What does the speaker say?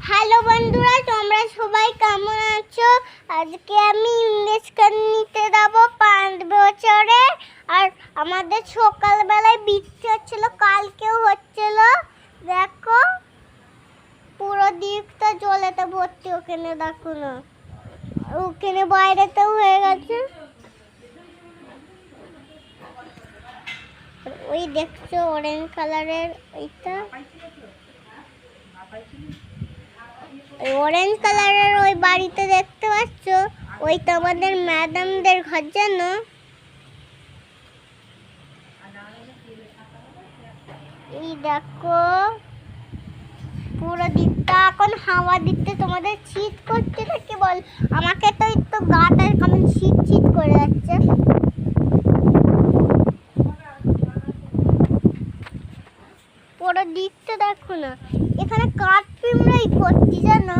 Hello বন্ধুরা, তোমরা সবাই কেমন আছো? আজকে আমি ইংলিশ গান নিতে যাব 5 বছরে। আর আমাদের সকালবেলায় বৃষ্টি হচ্ছিল, কালকেও হচ্ছিল। দেখো পুরো দিকটা জলেতে ভর্তি। ওখানে দেখো না, ওখানে বাইরেতেও হয়ে গেছে। ওই দেখছো অরেঞ্জ কালারের ওইটা, অরেঞ্জ কালারের ওই বাড়িতে দেখতে পাচ্ছ, ওইটা আমাদের ম্যাডামদের ঘর। যেন এই দেখো পুরো দিকটা এখন হাওয়া দিতে তোমাদের শীত করছে নাকি বল? আমাকে তো একটু গাটা কেমন শীত শীত করে যাচ্ছে। পুরো দিকটা দেখো না, এখানে কাঠ পিঁমড়াই ভর্তি জানো।